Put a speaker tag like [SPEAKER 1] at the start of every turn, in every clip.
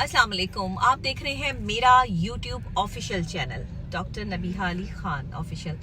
[SPEAKER 1] अस्सलाम वालेकुम। आप देख रहे हैं मेरा YouTube official channel doctor Nabiha Ali Khan official.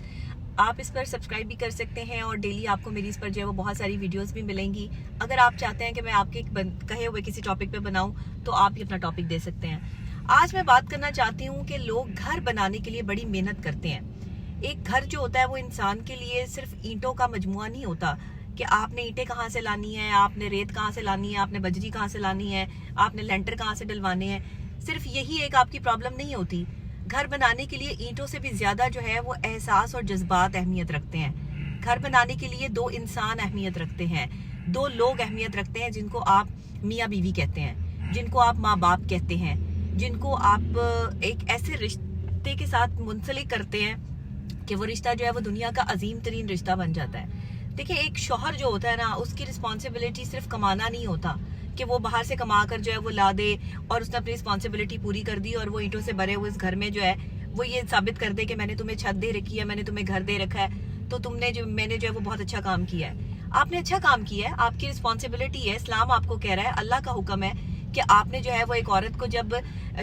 [SPEAKER 1] आप इस पर सब्सक्राइब भी कर सकते हैं और डेली आपको मेरी इस पर जो है वो बहुत सारी वीडियोस भी मिलेंगी। अगर आप चाहते हैं कि मैं आपके कहे हुए किसी टॉपिक पे बनाऊं तो आप भी अपना टॉपिक दे सकते हैं। आज मैं बात करना चाहती हूँ कि लोग घर बनाने के लिए बड़ी मेहनत करते हैं। एक घर जो होता है वो इंसान के लिए सिर्फ ईंटों का मजमुआ नहीं होता कि आपने ईंटें कहाँ से लानी है, आपने रेत कहाँ से लानी है, आपने बजरी कहाँ से लानी है, आपने लेंटर कहाँ से डलवाने हैं। सिर्फ यही एक आपकी प्रॉब्लम नहीं होती। घर बनाने के लिए ईंटों से भी ज्यादा जो है वो एहसास और जज्बात अहमियत रखते हैं। घर बनाने के लिए दो इंसान अहमियत रखते हैं, दो लोग अहमियत रखते हैं, जिनको आप मियाँ बीवी कहते हैं, जिनको आप माँ बाप कहते हैं, जिनको आप एक ऐसे रिश्ते के साथ मुंसलिक करते हैं कि वो रिश्ता जो है वो दुनिया का अजीम तरीन रिश्ता बन जाता है। देखिए, एक शौहर जो होता है ना, उसकी रिस्पॉन्सिबिलिटी सिर्फ कमाना नहीं होता कि वो बाहर से कमा कर जो है वो ला दे और उसने अपनी रिस्पॉन्सिबिलिटी पूरी कर दी और वो ईंटों से भरे हुए इस घर में जो है वो ये साबित कर दे कि मैंने तुम्हें छत दे रखी है, मैंने तुम्हें घर दे रखा है, तो मैंने जो है वो बहुत अच्छा काम किया है। आपने अच्छा काम किया है, आपकी रिस्पॉन्सिबिलिटी है। इस्लाम आपको कह रहा है, अल्लाह का हुक्म है कि आपने जो है वो एक औरत को जब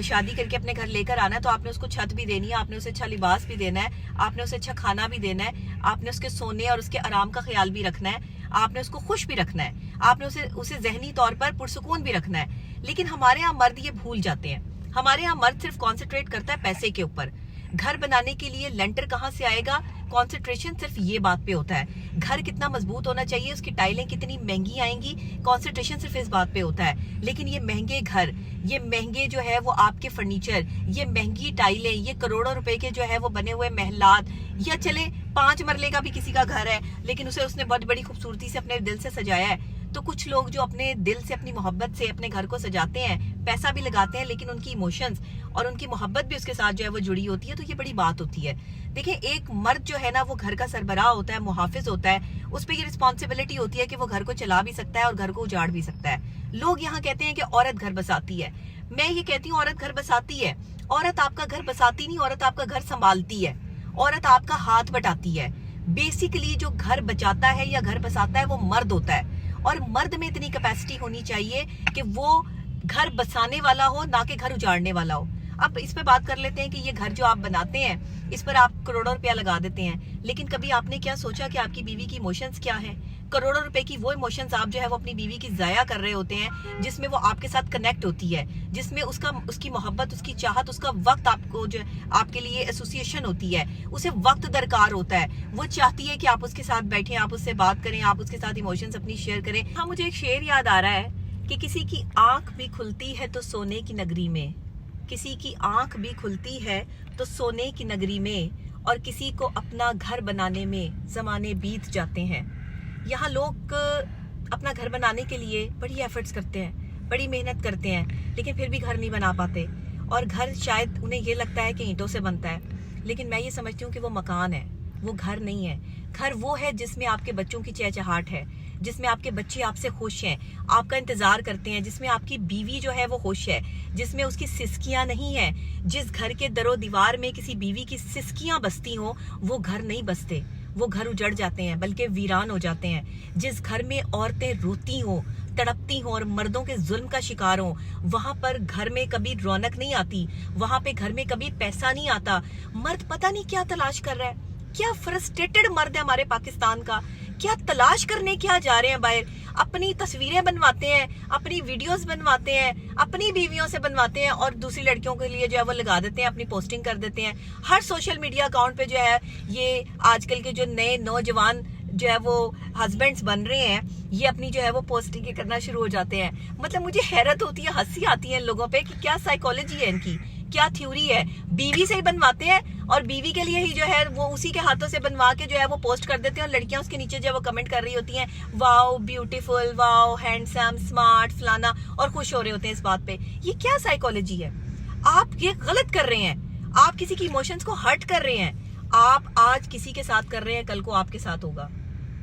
[SPEAKER 1] शादी करके अपने घर लेकर आना है तो आपने उसको छत भी देनी है, आपने उसे अच्छा लिबास भी देना है, आपने उसे अच्छा खाना भी देना है, आपने उसके सोने और उसके आराम का ख्याल भी रखना है, आपने उसको खुश भी रखना है, आपने उसे जहनी तौर पर पुरसुकून भी रखना है। लेकिन हमारे यहाँ मर्द ये भूल जाते हैं। हमारे यहाँ मर्द सिर्फ कॉन्सेंट्रेट करता है पैसे के ऊपर। घर बनाने के लिए लेंटर कहाँ से आएगा, कॉन्सेंट्रेशन सिर्फ ये बात पे होता है। घर कितना मजबूत होना चाहिए, उसकी टाइलें कितनी महंगी आएंगी, कॉन्सेंट्रेशन सिर्फ इस बात पे होता है। लेकिन ये महंगे घर, ये महंगे जो है वो आपके फर्नीचर, ये महंगी टाइलें, ये करोड़ों रुपए के जो है वो बने हुए महलात, या चले 5 मरले का भी किसी का घर है लेकिन उसने बहुत बड़ी खूबसूरती से अपने दिल से सजाया है। तो कुछ लोग जो अपने दिल से, अपनी मोहब्बत से अपने घर को सजाते हैं, पैसा भी लगाते हैं, लेकिन उनकी इमोशंस और उनकी मोहब्बत भी उसके साथ जो है वो जुड़ी होती है, तो ये बड़ी बात होती है। देखिए, एक मर्द जो है ना वो घर का सरबराह होता है, मुहाफिज होता है, उस पर ये रिस्पॉन्सिबिलिटी होती है कि वो घर को चला भी सकता है और घर को उजाड़ भी सकता है। लोग यहाँ कहते हैं कि औरत घर बसाती है। मैं ये कहती हूँ औरत घर बसाती है। औरत आपका घर बसाती नहीं, औरत आपका घर संभालती है, औरत आपका हाथ बटाती है। बेसिकली जो घर बचाता है या घर बसाता है वो मर्द होता है, और मर्द में इतनी कैपेसिटी होनी चाहिए कि वो घर बसाने वाला हो, ना कि घर उजाड़ने वाला हो। अब इस पे बात कर लेते हैं कि ये घर जो आप बनाते हैं इस पर आप करोड़ों रुपया लगा देते हैं, लेकिन कभी आपने क्या सोचा कि आपकी बीवी की इमोशंस क्या हैं? करोड़ों रुपए की वो इमोशंस आप जो है वो अपनी बीवी की जाया कर रहे होते हैं, जिसमें वो आपके साथ कनेक्ट होती है, जिसमें उसकी मोहब्बत, उसकी चाहत, उसका वक्त आपको जो आपके लिए एसोसिएशन होती है, उसे वक्त दरकार होता है। वो चाहती है कि आप उसके साथ बैठें, आप उससे बात करें, आप उसके साथ इमोशंस अपनी शेयर करें। हाँ, मुझे एक शेर याद आ रहा है कि किसी की आंख भी खुलती है तो सोने की नगरी में, किसी की आंख भी खुलती है तो सोने की नगरी में, और किसी को अपना घर बनाने में जमाने बीत जाते हैं। यहाँ लोग अपना घर बनाने के लिए बड़ी एफर्ट्स करते हैं, बड़ी मेहनत करते हैं, लेकिन फिर भी घर नहीं बना पाते। और घर शायद उन्हें ये लगता है कि ईंटों से बनता है, लेकिन मैं ये समझती हूँ कि वो मकान है, वो घर नहीं है। घर वो है जिसमें आपके बच्चों की चहचहाट है, जिसमें आपके बच्चे आपसे खुश हैं, आपका इंतजार करते हैं, जिसमें आपकी बीवी जो है वो खुश है, जिसमें उसकी सिसकियां नहीं है। जिस घर के दरो दीवार में किसी बीवी की सिसकियां बसती हो, वो घर नहीं बसते, वो घर उजड़ जाते हैं, बल्कि वीरान हो जाते हैं। जिस घर में औरतें रोती हो, तड़पती हो और मर्दों के जुल्म का शिकार हो, वहां पर घर में कभी रौनक नहीं आती, वहां पे घर में कभी पैसा नहीं आता। मर्द पता नहीं क्या तलाश कर रहा है, क्या फ्रस्ट्रेटेड मर्द है हमारे पाकिस्तान का, क्या तलाश करने क्या जा रहे हैं बाहर। अपनी तस्वीरें बनवाते हैं, अपनी वीडियोस बनवाते हैं, अपनी बीवियों से बनवाते हैं और दूसरी लड़कियों के लिए जो है वो लगा देते हैं, अपनी पोस्टिंग कर देते हैं। हर सोशल मीडिया अकाउंट पे जो है ये आजकल के जो नए नौजवान जो है वो हस्बैंड्स बन रहे हैं, ये अपनी जो है वो पोस्टिंग करना शुरू हो जाते हैं। मतलब मुझे हैरत होती है, हंसी आती है इन लोगों पे कि क्या साइकोलॉजी है इनकी, क्या थ्योरी है। बीवी से ही बनवाते हैं और बीवी के लिए ही जो है वो उसी के हाथों से बनवा के जो है वो पोस्ट कर देते हैं, और लड़कियां उसके नीचे जो है वो कमेंट कर रही होती हैं, wow beautiful, wow handsome, smart, फलाना, और खुश हो रहे होते हैं इस बात पे। ये क्या साइकोलॉजी है? आप ये गलत कर रहे हैं, आप किसी की इमोशंस को हर्ट कर रहे हैं। आप आज किसी के साथ कर रहे हैं, कल को आपके साथ होगा।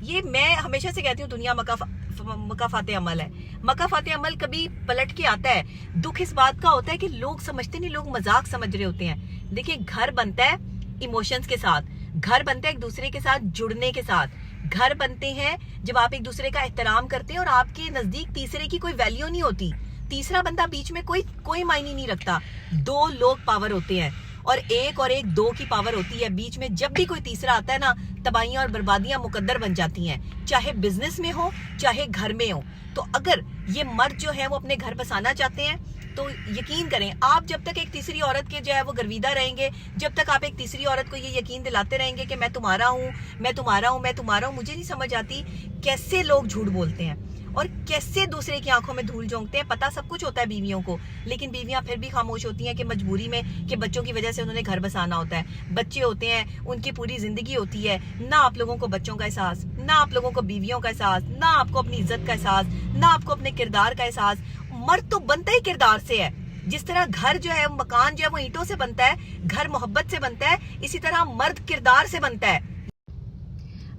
[SPEAKER 1] ये मैं हमेशा से कहती हूँ, दुनिया मकाफाते अमल है। मकाफाते अमल कभी पलट के आता है। दुख इस बात का होता है कि लोग समझते नहीं, लोग मजाक समझ रहे होते हैं। देखिए, घर बनता है इमोशंस के साथ, घर बनता है एक दूसरे के साथ जुड़ने के साथ, घर बनते हैं जब आप एक दूसरे का एहतराम करते हैं और आपके नजदीक तीसरे की कोई वैल्यू नहीं होती। तीसरा बंदा बीच में कोई मायने नहीं रखता। 2 लोग पावर होते हैं और एक 2 की पावर होती है। बीच में जब भी कोई तीसरा आता है ना, तबाहियां और बर्बादियां मुकद्दर बन जाती हैं, चाहे बिजनेस में हो चाहे घर में हो। तो अगर ये मर्द जो है वो अपने घर बसाना चाहते हैं तो यकीन करें, आप जब तक एक तीसरी औरत के जो है वो गर्विदा रहेंगे, जब तक आप एक तीसरी औरत को ये यकीन दिलाते रहेंगे कि मैं तुम्हारा हूँ, मैं तुम्हारा हूँ, मैं तुम्हारा हूँ, मुझे नहीं समझ आती कैसे लोग झूठ बोलते हैं और कैसे दूसरे की आंखों में धूल झोंकते हैं। पता सब कुछ होता है बीवियों को, लेकिन बीवियां फिर भी खामोश होती हैं कि मजबूरी में, कि बच्चों की वजह से उन्होंने घर बसाना होता है, बच्चे होते हैं, उनकी पूरी जिंदगी होती है। ना आप लोगों को बच्चों का एहसास, ना आप लोगों को बीवियों का एहसास, ना आपको अपनी इज्जत का एहसास, ना आपको अपने किरदार का एहसास। मर्द तो बनता ही किरदार से है। जिस तरह घर जो है, मकान जो है वो ईंटों से बनता है, घर मोहब्बत से बनता है, इसी तरह मर्द किरदार से बनता है।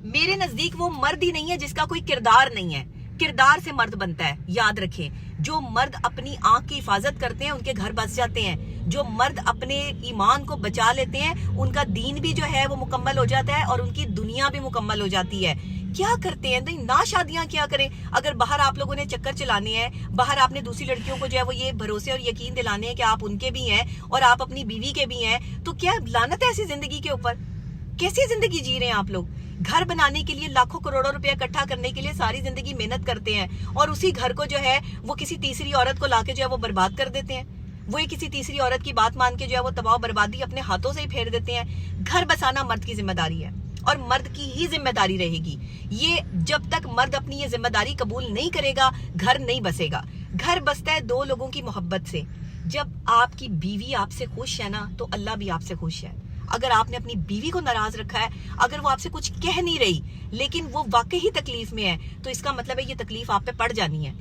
[SPEAKER 1] मेरे नजदीक वो मर्द ही नहीं है जिसका कोई किरदार नहीं है, किरदार से मर्द बनता है। याद रखें, जो मर्द अपनी आंख की हिफाजत करते हैं उनके घर बस जाते हैं। जो मर्द अपने ईमान को बचा लेते हैं उनका दीन भी जो है वो मुकम्मल हो जाता है और उनकी दुनिया भी मुकम्मल हो जाती है। क्या करते हैं नहीं, ना शादियां क्या करें। अगर बाहर आप लोगों ने चक्कर चलाने हैं, बाहर आपने दूसरी लड़कियों को जो है वो ये भरोसे और यकीन दिलाने हैं कि आप उनके भी हैं और आप अपनी बीवी के भी हैं, तो क्या लानत है ऐसी जिंदगी के ऊपर? कैसी जिंदगी जी रहे हैं आप लोग? घर बनाने के लिए लाखों करोड़ों रुपया इकट्ठा करने के लिए सारी जिंदगी मेहनत करते हैं और उसी घर को जो है वो किसी तीसरी औरत को लाके जो है वो बर्बाद कर देते हैं। वो किसी तीसरी औरत की बात मान के जो है वो तबाह बर्बादी अपने हाथों से ही फेर देते हैं। घर बसाना मर्द की जिम्मेदारी है और मर्द की ही जिम्मेदारी रहेगी। ये जब तक मर्द अपनी ये जिम्मेदारी कबूल नहीं करेगा, घर नहीं बसेगा। घर बसता है 2 लोगों की मोहब्बत से। जब आपकी बीवी आपसे खुश है ना, तो अल्लाह भी आपसे खुश है। अगर आपने अपनी बीवी को नाराज रखा है, अगर वो आपसे कुछ कह नहीं रही लेकिन वो वाकई ही तकलीफ में है, तो इसका मतलब है ये तकलीफ आप पे पड़ जानी है।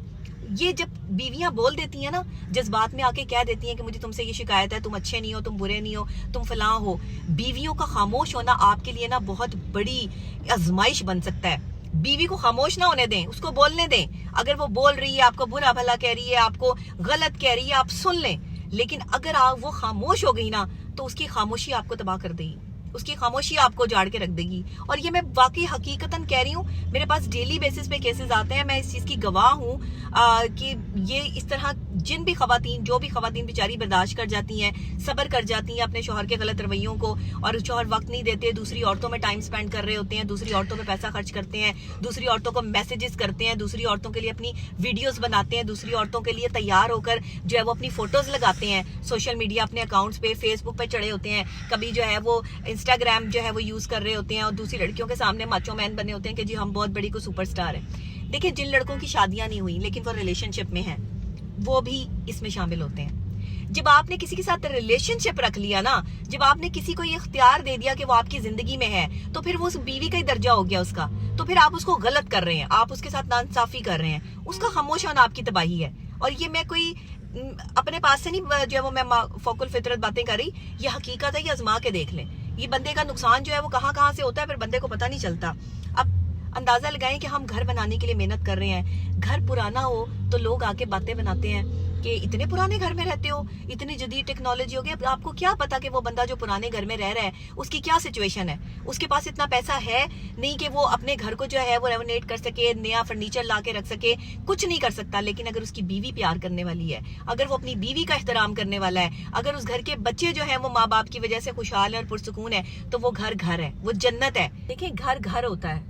[SPEAKER 1] ये जब बीवियां बोल देती हैं ना, जज्बात में आके कह देती हैं कि मुझे तुमसे ये शिकायत है, तुम अच्छे नहीं हो, तुम बुरे नहीं हो, तुम फलां हो। बीवियों का खामोश होना आपके लिए ना बहुत बड़ी आजमाइश बन सकता है। बीवी को खामोश ना होने दें, उसको बोलने दें। अगर वो बोल रही है, आपको बुरा भला कह रही है, आपको गलत कह रही है, आप सुन लें। लेकिन अगर आप वो खामोश हो गई ना, तो उसकी खामोशी आपको तबाह कर देगी, उसकी खामोशी आपको जाड़ के रख देगी। और ये मैं वाकई हकीकतन कह रही हूँ, मेरे पास डेली बेसिस पे केसेस आते हैं, मैं इस चीज की गवाह हूँ कि ये इस तरह जिन भी खवातीन, जो भी खवातीन बेचारी बर्दाश्त कर जाती हैं, सब्र कर जाती हैं अपने शौहर के गलत रवैयों को, और शौहर वक्त नहीं देते, दूसरी औरतों में टाइम स्पेंड कर रहे होते हैं, दूसरी औरतों पे पैसा खर्च करते हैं, दूसरी औरतों को मैसेजेस करते हैं, दूसरी औरतों के लिए अपनी वीडियोस बनाते हैं, दूसरी औरतों के लिए तैयार होकर जो है वो अपनी फोटोज लगाते हैं सोशल मीडिया, अपने अकाउंट्स पे, फेसबुक पे चढ़े होते हैं, कभी जो है वो इंस्टाग्राम जो है वो यूज कर रहे होते हैं और दूसरी लड़कियों के सामने माचो मैन बने होते हैं कि जी हम बहुत बड़ी को सुपरस्टार है। देखिए, जिन लड़कों की शादियां नहीं हुई लेकिन वो रिलेशनशिप में हैं, वो भी इसमें शामिल होते हैं। जब आपने किसी के साथ रिलेशनशिप रख लिया ना, जब आपने किसी को ये इख्तियार दे दिया कि वो आपकी जिंदगी में है, तो फिर वो उस बीवी का ही दर्जा हो गया उसका। तो फिर आप उसको गलत कर रहे हैं, आप उसके साथ नाइंसाफी कर रहे हैं, उसका खामोश होना आपकी तबाही है। और ये मैं कोई अपने पास से नहीं जो है वो मैं फौकुल फितरत बातें कर रही, ये हकीकत है, ये आजमा के देख लें। ये बंदे का नुकसान जो है वो कहाँ से होता है, फिर बंदे को पता नहीं चलता। अब अंदाजा लगाएं कि हम घर बनाने के लिए मेहनत कर रहे हैं, घर पुराना हो तो लोग आके बातें बनाते हैं कि इतने पुराने घर में रहते हो, इतनी जदीद टेक्नोलॉजी हो गई। अब आपको क्या पता कि वो बंदा जो पुराने घर में रह रहा है उसकी क्या सिचुएशन है। उसके पास इतना पैसा है नहीं कि वो अपने घर को जो है वो रेनोवेट कर सके, नया फर्नीचर ला के रख सके, कुछ नहीं कर सकता। लेकिन अगर उसकी बीवी प्यार करने वाली है, अगर वो अपनी बीवी का एहतराम करने वाला है, अगर उस घर के बच्चे जो है वो माँ बाप की वजह से खुशहाल है और पुरसुकून है, तो वो घर है, वो जन्नत है। देखिए, घर होता है,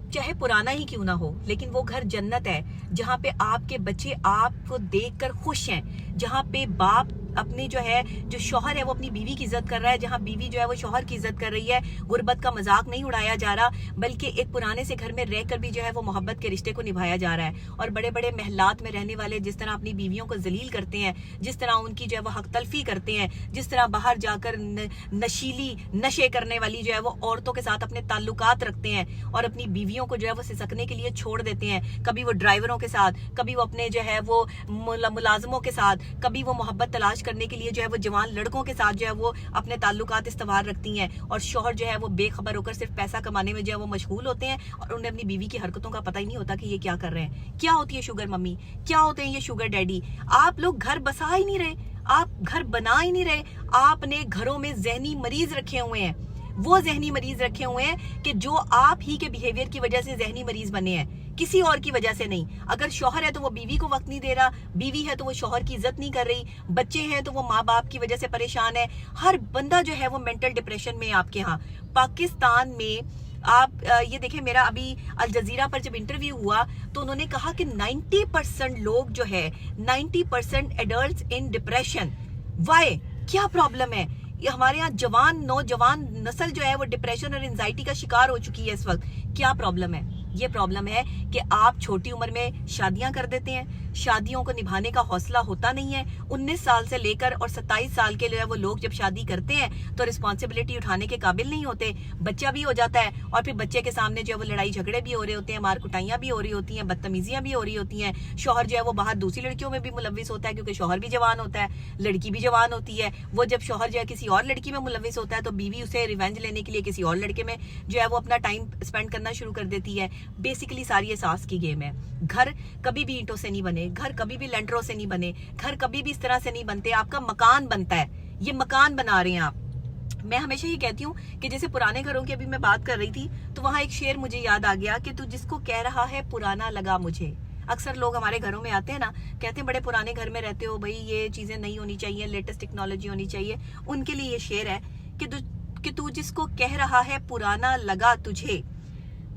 [SPEAKER 1] चाहे पुराना ही क्यों ना हो, लेकिन वो घर जन्नत है जहाँ पे आपके बच्चे आपको देखकर खुश हैं, जहाँ पे बाप अपनी जो है, जो शौहर है वो अपनी बीवी की इज्जत कर रहा है, जहाँ बीवी जो है वो शौहर की इज्जत कर रही है। गुर्बत का मजाक नहीं उड़ाया जा रहा, बल्कि एक पुराने से घर में रहकर भी जो है वो मोहब्बत के रिश्ते को निभाया जा रहा है। और बड़े बड़े महलात में रहने वाले जिस तरह अपनी बीवियों को जलील करते हैं, जिस तरह उनकी जो है वो हक तलफी करते हैं, जिस तरह बाहर जाकर नशीली नशे करने वाली जो है वो औरतों के साथ अपने ताल्लुकात रखते हैं और अपनी बीवियों को जो है वो सिसकने के लिए छोड़ देते हैं, कभी वो ड्राइवरों के साथ, कभी वो अपने जो है वो मुलाजमों के साथ, कभी वो मोहब्बत तलाश करने के लिए जो है वो जवान लड़कों के साथ जो है वो अपने ताल्लुकात इस्तवार रखती हैं। और शौहर जो है वो बेखबर होकर सिर्फ पैसा कमाने में जो है वो मशगूल होते हैं और उन्हें अपनी बीवी की हरकतों का पता ही नहीं होता कि ये क्या कर रहे हैं। क्या होती है शुगर मम्मी, क्या होते हैं ये शुगर डैडी। आप लोग घर बसा ही नहीं रहे, आप घर बना ही नहीं रहे, आपने घरों में जहनी मरीज रखे हुए हैं। वो जहनी मरीज रखे हुए हैं कि जो आप ही के बिहेवियर की वजह से जहनी मरीज बने हैं। کسی اور کی وجہ سے نہیں. اگر شوہر ہے تو وہ بیوی کو وقت نہیں دے رہا, بیوی ہے تو وہ شوہر کی عزت نہیں کر رہی, بچے ہیں تو وہ ماں باپ کی وجہ سے پریشان ہے. ہر بندہ جو ہے وہ مینٹل ڈپریشن میں آپ کے ہاں. پاکستان میں آپ یہ دیکھیں, میرا ابھی الجزیرہ پر جب انٹرویو ہوا تو انہوں نے کہا کہ 90% لوگ جو ہے 90% ایڈلٹس ان ڈپریشن. وائی, کیا پرابلم ہے؟ یہ ہمارے یہاں جوان نوجوان نسل جو ہے وہ ڈپریشن اور انزائٹی کا شکار ہو چکی ہے اس وقت. کیا پرابلم ہے؟ یہ پرابلم ہے کہ آپ چھوٹی عمر میں شادیاں کر دیتے ہیں, شادیوں کو نبھانے کا حوصلہ ہوتا نہیں ہے. 19 سال سے لے کر اور 27 سال کے جو ہے وہ لوگ جب شادی کرتے ہیں تو رسپانسبلٹی اٹھانے کے قابل نہیں ہوتے. بچہ بھی ہو جاتا ہے اور پھر بچے کے سامنے جو ہے وہ لڑائی جھگڑے بھی ہو رہے ہوتے ہیں, مار کٹائیاں بھی ہو رہی ہوتی ہیں, بدتمیزیاں بھی ہو رہی ہوتی ہیں. شوہر جو ہے وہ باہر دوسری لڑکیوں میں بھی ملوث ہوتا ہے کیونکہ شوہر بھی جوان ہوتا ہے, لڑکی بھی جوان ہوتی ہے. وہ جب شوہر جو ہے کسی اور لڑکی میں ملوث ہوتا ہے تو بیوی اسے ریونج لینے کے لیے کسی اور لڑکے میں جو ہے وہ اپنا ٹائم اسپینڈ کرنا شروع کر دیتی ہے. بیسیکلی ساری احساس کی گیم ہے. گھر کبھی بھی اینٹوں سے نہیں بنے, گھر کبھی بھی لینٹروں سے نہیں بنے, گھر کبھی بھی اس طرح سے نہیں بنتے. آپ کا مکان بنتا ہے, یہ مکان بنا رہے ہیں آپ. میں ہمیشہ یہ کہتی ہوں کہ جیسے پرانے گھروں کی ابھی میں بات کر رہی تھی تو وہاں ایک شعر مجھے یاد آ گیا کہ تو جس کو کہہ رہا ہے پرانا لگا مجھے. اکثر لوگ ہمارے گھروں میں آتے ہیں نا, کہتے ہیں بڑے پرانے گھر میں رہتے ہو بھائی, یہ چیزیں نہیں ہونی چاہیے, لیٹسٹ ٹیکنالوجی ہونی چاہیے. ان کے لیے یہ شعر ہے کہ تو جس کو کہہ رہا ہے پرانا لگا تجھے,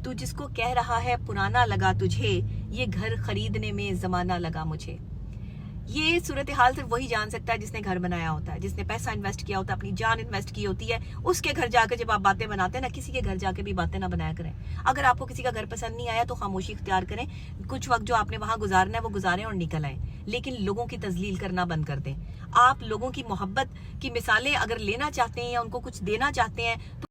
[SPEAKER 1] تو جس کو کہہ رہا ہے پرانا لگا تجھے, یہ گھر خریدنے میں زمانہ لگا مجھے. یہ صورتحال صرف وہی جان سکتا ہے جس نے گھر بنایا ہوتا ہے, جس نے پیسہ انویسٹ کیا ہوتا ہے, اپنی جان انویسٹ کی ہوتی ہے. اس کے گھر جا کے جب آپ باتیں بناتے ہیں نا, کسی کے گھر جا کے بھی باتیں نہ بنایا کریں. اگر آپ کو کسی کا گھر پسند نہیں آیا تو خاموشی اختیار کریں, کچھ وقت جو آپ نے وہاں گزارنا ہے وہ گزاریں اور نکل آئیں. لیکن لوگوں کی تذلیل کرنا بند کر دیں. آپ لوگوں کی محبت کی مثالیں اگر لینا چاہتے ہیں یا ان کو کچھ دینا چاہتے ہیں تو